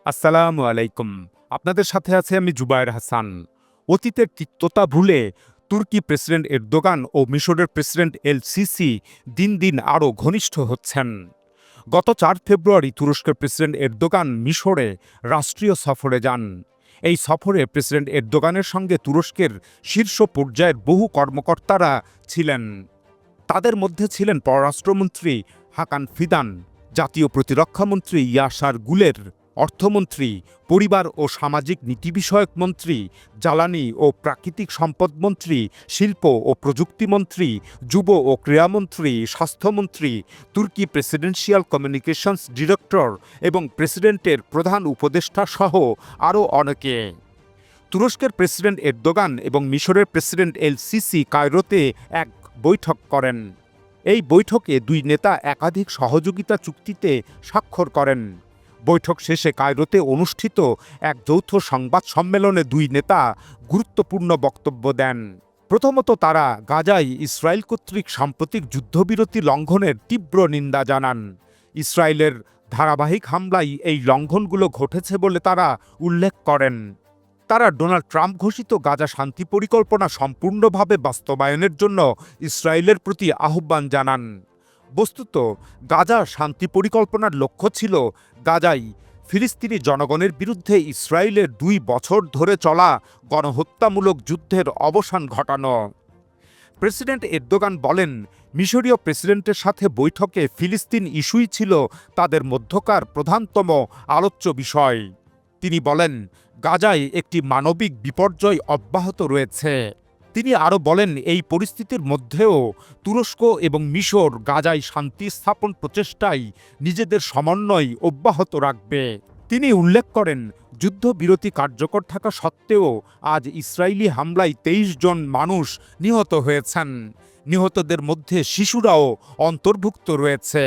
আসসালামু আলাইকুম। আপনাদের সাথে আছে আমি জুবায়ের হাসান। অতীতের তিক্ততা ভুলে তুর্কি প্রেসিডেন্ট এরদোগান ও মিশরের প্রেসিডেন্ট এল সিসি দিন দিন আরও ঘনিষ্ঠ হচ্ছেন। গত ৪ ফেব্রুয়ারি তুরস্কের প্রেসিডেন্ট এরদোগান মিশরে রাষ্ট্রীয় সফরে যান। এই সফরে প্রেসিডেন্ট এরদোগানের সঙ্গে তুরস্কের শীর্ষ পর্যায়ের বহু কর্মকর্তারা ছিলেন। তাদের মধ্যে ছিলেন পররাষ্ট্রমন্ত্রী হাকান ফিদান, জাতীয় প্রতিরক্ষামন্ত্রী ইয়াসার গুলের, অর্থমন্ত্রী, পরিবার ও সামাজিক নীতি বিষয়ক মন্ত্রী, জ্বালানি ও প্রাকৃতিক সম্পদ মন্ত্রী, শিল্প ও প্রযুক্তিমন্ত্রী, যুব ও ক্রীড়ামন্ত্রী, স্বাস্থ্যমন্ত্রী, তুর্কি প্রেসিডেন্সিয়াল কমিউনিকেশনস ডিরেক্টর এবং প্রেসিডেন্টের প্রধান উপদেষ্টা সহ আরও অনেকে। তুরস্কের প্রেসিডেন্ট এরদোগান এবং মিশরের প্রেসিডেন্ট এল সিসি কায়রোতে এক বৈঠক করেন। এই বৈঠকে দুই নেতা একাধিক সহযোগিতা চুক্তিতে স্বাক্ষর করেন। বৈঠক শেষে কায়রোতে অনুষ্ঠিত এক যৌথ সংবাদ সম্মেলনে দুই নেতা গুরুত্বপূর্ণ বক্তব্য দেন। প্রথমত তারা গাজায় ইসরায়েল কর্তৃক সাম্প্রতিক যুদ্ধবিরতি লঙ্ঘনের তীব্র নিন্দা জানান। ইসরায়েলের ধারাবাহিক হামলায় এই লঙ্ঘনগুলো ঘটেছে বলে তারা উল্লেখ করেন। তারা ডোনাল্ড ট্রাম্প ঘোষিত গাজা শান্তি পরিকল্পনা সম্পূর্ণভাবে বাস্তবায়নের জন্য ইসরায়েলের প্রতি আহ্বান জানান। বস্তুত গাজা শান্তি পরিকল্পনার লক্ষ্য ছিল গাজায় ফিলিস্তিনি জনগণের বিরুদ্ধে ইসরায়েলের ২ বছর ধরে চলা গণহত্যামূলক যুদ্ধের অবসান ঘটানো। প্রেসিডেন্ট এরদোগান বলেন, মিশরীয় প্রেসিডেন্টের সাথে বৈঠকে ফিলিস্তিন ইস্যুই ছিল তাদের মধ্যকার প্রধানতম আলোচ্য বিষয়। তিনি বলেন, গাজায় একটি মানবিক বিপর্যয় অব্যাহত রয়েছে। তিনি আরও বলেন, এই পরিস্থিতির মধ্যেও তুরস্ক এবং মিশর গাজায় শান্তি স্থাপন প্রচেষ্টায় নিজেদের সমন্বয় অব্যাহত রাখবে। তিনি উল্লেখ করেন, যুদ্ধবিরতি কার্যকর থাকা সত্ত্বেও আজ ইসরায়েলি হামলায় ২৩ জন মানুষ নিহত হয়েছেন। নিহতদের মধ্যে শিশুরাও অন্তর্ভুক্ত রয়েছে।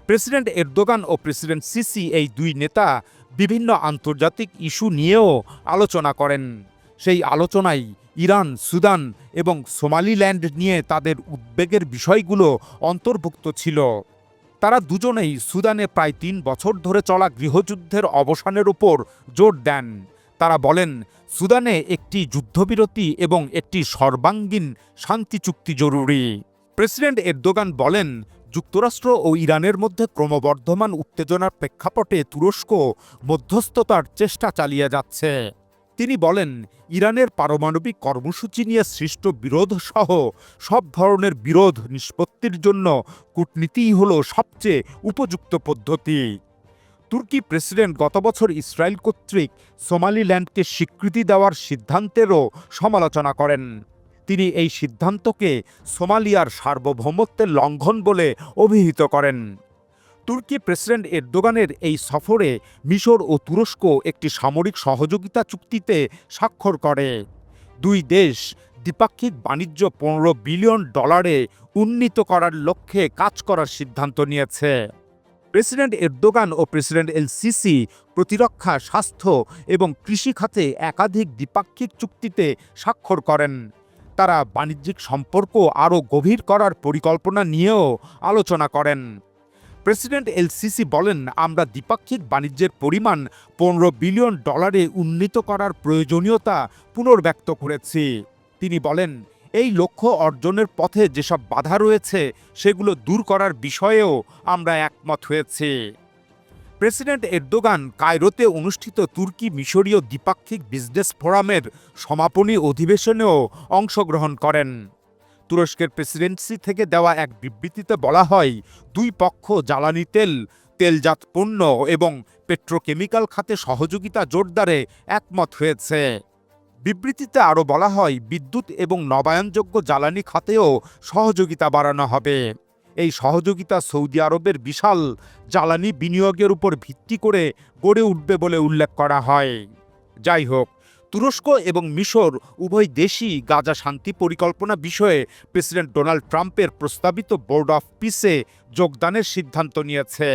প্রেসিডেন্ট এরদোগান ও প্রেসিডেন্ট সিসি এই দুই নেতা বিভিন্ন আন্তর্জাতিক ইস্যু নিয়েও আলোচনা করেন। সেই আলোচনায় ইরান, সুদান এবং সোমালিল্যান্ড নিয়ে তাদের উদ্বেগের বিষয়গুলো অন্তর্ভুক্ত ছিল। তারা দুজনেই সুদানে প্রায় ৩ বছর ধরে চলা গৃহযুদ্ধের অবসানের উপর জোর দেন। তারা বলেন, সুদানে একটি যুদ্ধবিরতি এবং একটি সর্বাঙ্গীন শান্তি চুক্তি জরুরি। প্রেসিডেন্ট এরদোগান বলেন, যুক্তরাষ্ট্র ও ইরানের মধ্যে ক্রমবর্ধমান উত্তেজনার প্রেক্ষাপটে তুরস্ক মধ্যস্থতার চেষ্টা চালিয়ে যাচ্ছে। তিনি বলেন, ইরানের পারমাণবিক কর্মসূচি নিয়ে সৃষ্ট বিরোধ সহ সব ধরনের বিরোধ নিষ্পত্তির জন্য কূটনীতিই হল সবচেয়ে উপযুক্ত পদ্ধতি। তুর্কি প্রেসিডেন্ট গত বছর ইসরায়েল কর্তৃক সোমালিল্যান্ডকে স্বীকৃতি দেওয়ার সিদ্ধান্তেরও সমালোচনা করেন। তিনি এই সিদ্ধান্তকে সোমালিয়ার সার্বভৌমত্বের লঙ্ঘন বলে অভিহিত করেন। তুর্কি প্রেসিডেন্ট এরদোগানের এই সফরে মিশর ও তুরস্ক একটি সামরিক সহযোগিতা চুক্তিতে স্বাক্ষর করে। দুই দেশ দ্বিপাক্ষিক বাণিজ্য $15 বিলিয়ন উন্নীত করার লক্ষ্যে কাজ করার সিদ্ধান্ত নিয়েছে। প্রেসিডেন্ট এরদোগান ও প্রেসিডেন্ট এল সিসি প্রতিরক্ষা, স্বাস্থ্য এবং কৃষি খাতে একাধিক দ্বিপাক্ষিক চুক্তিতে স্বাক্ষর করেন। তারা বাণিজ্যিক সম্পর্ক আরও গভীর করার পরিকল্পনা নিয়েও আলোচনা করেন। প্রেসিডেন্ট এল সিসি বলেন, আমরা দ্বিপাক্ষিক বাণিজ্যের পরিমাণ $15 বিলিয়ন উন্নীত করার প্রয়োজনীয়তা পুনর্ব্যক্ত করেছি। তিনি বলেন, এই লক্ষ্য অর্জনের পথে যেসব বাধা রয়েছে সেগুলো দূর করার বিষয়েও আমরা একমত হয়েছি। প্রেসিডেন্ট এরদোগান কায়রোতে অনুষ্ঠিত তুর্কি মিশরীয় দ্বিপাক্ষিক বিজনেস ফোরামের সমাপনী অধিবেশনেও অংশগ্রহণ করেন। তুরস্কের প্রেসিডেন্সি থেকে দেওয়া এক বিবৃতিতে বলা হয়, দুই পক্ষ জ্বালানি তেল, তেলজাত পণ্য এবং পেট্রোকেমিক্যাল খাতে সহযোগিতা জোরদারে একমত হয়েছে। বিবৃতিতে আরও বলা হয়, বিদ্যুৎ এবং নবায়নযোগ্য জ্বালানি খাতেও সহযোগিতা বাড়ানো হবে। এই সহযোগিতা সৌদি আরবের বিশাল জ্বালানি বিনিয়োগের উপর ভিত্তি করে গড়ে উঠবে বলে উল্লেখ করা হয়। যাই হোক, তুরস্ক এবং মিশর উভয় দেশই গাজা শান্তি পরিকল্পনা বিষয়ে প্রেসিডেন্ট ডোনাল্ড ট্রাম্পের প্রস্তাবিত বোর্ড অফ পিসে যোগদানের সিদ্ধান্ত নিয়েছে।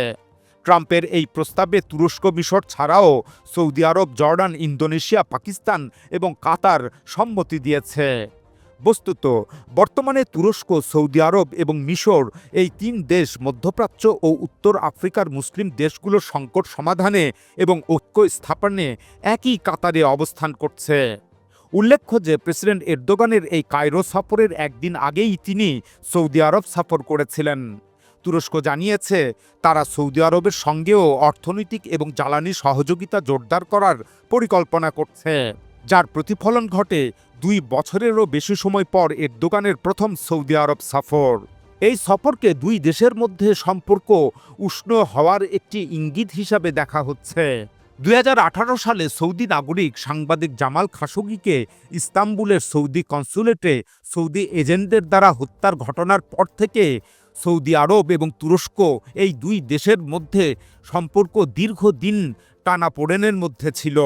ট্রাম্পের এই প্রস্তাবে তুরস্ক, মিশর ছাড়াও সৌদি আরব, জর্ডান, ইন্দোনেশিয়া, পাকিস্তান এবং কাতার সম্মতি দিয়েছে। বস্তুত বর্তমানে তুরস্ক, সৌদি আরব এবং মিশর এই তিন দেশ মধ্যপ্রাচ্য ও উত্তর আফ্রিকার মুসলিম দেশগুলোর সংকট সমাধানে এবং ঐক্য স্থাপনে একই কাতারে অবস্থান করছে। উল্লেখ্য যে প্রেসিডেন্ট এরদোগানের এই কায়রো সফরের একদিন আগেই তিনি সৌদি আরব সফর করেছিলেন। তুরস্ক জানিয়েছে তারা সৌদি আরবের সঙ্গেও অর্থনৈতিক এবং জ্বালানি সহযোগিতা জোরদার করার পরিকল্পনা করছে, যার প্রতিফলন ঘটে 2 বছরেরও বেশি সময় পর এরদোগানের প্রথম সৌদি আরব সফর। এই সফরকে দুই দেশের মধ্যে সম্পর্ক উষ্ণ হওয়ার একটি ইঙ্গিত হিসাবে দেখা হচ্ছে। 2018 সালে সৌদি নাগরিক সাংবাদিক জামাল খাশোগিকে ইস্তাম্বুলের সৌদি কনসুলেটে সৌদি এজেন্টদের দ্বারা হত্যার ঘটনার পর থেকে সৌদি আরব এবং তুরস্ক এই দুই দেশের মধ্যে সম্পর্ক দীর্ঘদিন টানাপোড়েনের মধ্যে ছিল।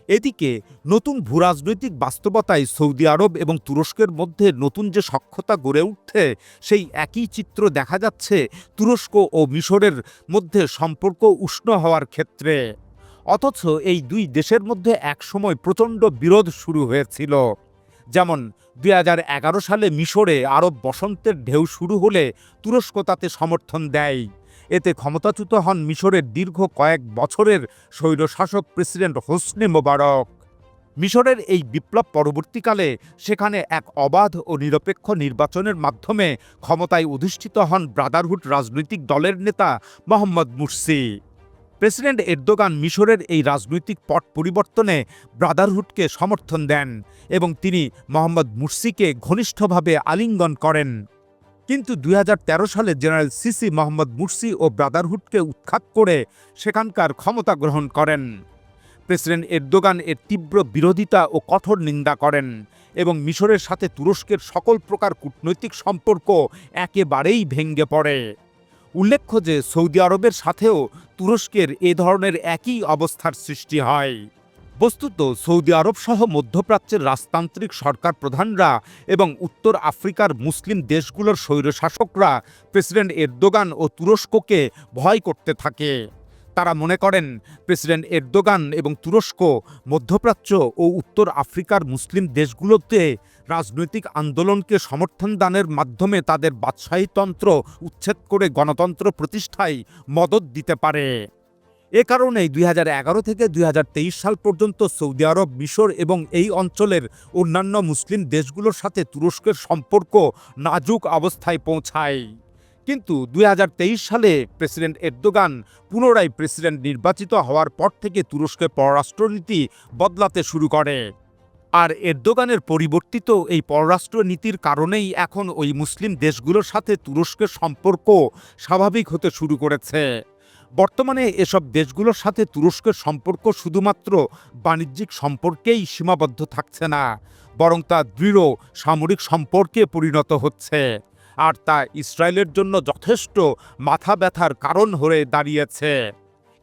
এদিকে নতুন ভূরাজনৈতিক বাস্তবতায় সৌদি আরব এবং তুরস্কের মধ্যে নতুন যে সখ্যতা গড়ে উঠছে, সেই একই চিত্র দেখা যাচ্ছে তুরস্ক ও মিশরের মধ্যে সম্পর্ক উষ্ণ হওয়ার ক্ষেত্রে। অথচ এই দুই দেশের মধ্যে একসময় প্রচণ্ড বিরোধ শুরু হয়েছিল। যেমন 2011 সালে মিশরে আরব বসন্তের ঢেউ শুরু হলে তুরস্ক তাতে সমর্থন দেয়। এতে ক্ষমতাচ্যুত হন মিশরের দীর্ঘ কয়েক বছরের স্বৈরশাসক প্রেসিডেন্ট হোসনি মোবারক। মিশরের এই বিপ্লব পরবর্তীকালে সেখানে এক অবাধ ও নিরপেক্ষ নির্বাচনের মাধ্যমে ক্ষমতায় অধিষ্ঠিত হন ব্রাদারহুড রাজনৈতিক দলের নেতা মোহাম্মদ মুরসি। প্রেসিডেন্ট এরদোগান মিশরের এই রাজনৈতিক পট পরিবর্তনে ব্রাদারহুডকে সমর্থন দেন এবং তিনি মোহাম্মদ মুরসিকে ঘনিষ্ঠভাবে আলিঙ্গন করেন। কিন্তু 2013 সালে জেনারেল সিসি মোহাম্মদ মুরসি ও ব্রাদারহুডকে উৎখাত করে সেখানকার ক্ষমতা গ্রহণ করেন। প্রেসিডেন্ট এরদোগান এর তীব্র বিরোধিতা ও কঠোর নিন্দা করেন এবং মিশরের সাথে তুরস্কের সকল প্রকার কূটনৈতিক সম্পর্ক একেবারেই ভেঙে পড়ে। উল্লেখ্য যে সৌদি আরবের সাথেও তুরস্কের এ ধরনের একই অবস্থার সৃষ্টি হয়। বস্তুত সৌদি আরব সহ মধ্যপ্রাচ্যের রাজতান্ত্রিক সরকার প্রধানরা এবং উত্তর আফ্রিকার মুসলিম দেশগুলোর স্বৈরশাসকরা প্রেসিডেন্ট এরদোগান ও তুরস্ককে ভয় করতে থাকে। তারা মনে করেন প্রেসিডেন্ট এরদোগান এবং তুরস্ক মধ্যপ্রাচ্য ও উত্তর আফ্রিকার মুসলিম দেশগুলোতে রাজনৈতিক আন্দোলনকে সমর্থন দানের মাধ্যমে তাদের বাদশাহীতন্ত্র উচ্ছেদ করে গণতন্ত্র প্রতিষ্ঠায় মদদ দিতে পারে। এ কারণেই 2011 থেকে 2023 সাল পর্যন্ত সৌদি আরব, মিশর এবং এই অঞ্চলের অন্যান্য মুসলিম দেশগুলোর সাথে তুরস্কের সম্পর্ক নাজুক অবস্থায় পৌঁছায়। কিন্তু 2023 সালে প্রেসিডেন্ট এরদোগান পুনরায় প্রেসিডেন্ট নির্বাচিত হওয়ার পর থেকে তুরস্কের পররাষ্ট্রনীতি বদলাতে শুরু করে। আর এরদোগানের পরিবর্তিত এই পররাষ্ট্রনীতির কারণেই এখন ওই মুসলিম দেশগুলোর সাথে তুরস্কের সম্পর্ক স্বাভাবিক হতে শুরু করেছে। বর্তমানে এসব দেশগুলোর সাথে তুরস্কের সম্পর্ক শুধুমাত্র বাণিজ্যিক সম্পর্কেই সীমাবদ্ধ থাকছে না, বরং তা দৃঢ় সামরিক সম্পর্কে পরিণত হচ্ছে। আর তা ইসরায়েলের জন্য যথেষ্ট মাথা ব্যথার কারণ হয়ে দাঁড়িয়েছে।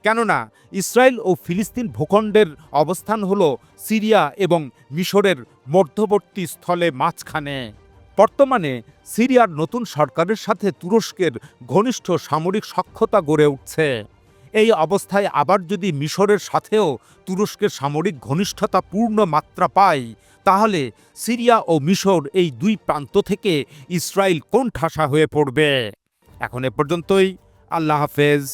কেননা ইসরায়েল ও ফিলিস্তিন ভূখণ্ডের অবস্থান হল সিরিয়া এবং মিশরের মধ্যবর্তী স্থলে মাঝখানে। বর্তমানে সিরিয়ার নতুন সরকারের সাথে তুরস্কের ঘনিষ্ঠ সামরিক সখ্যতা গড়ে উঠছে। এই অবস্থায় আবার যদি মিশরের সাথেও তুরস্কের সামরিক ঘনিষ্ঠতা পূর্ণ মাত্রা পায়, তাহলে সিরিয়া ও মিশর এই দুই প্রান্ত থেকে ইসরায়েল কোণঠাসা হয়ে পড়বে। এখন এ পর্যন্তই। আল্লাহ হাফেজ।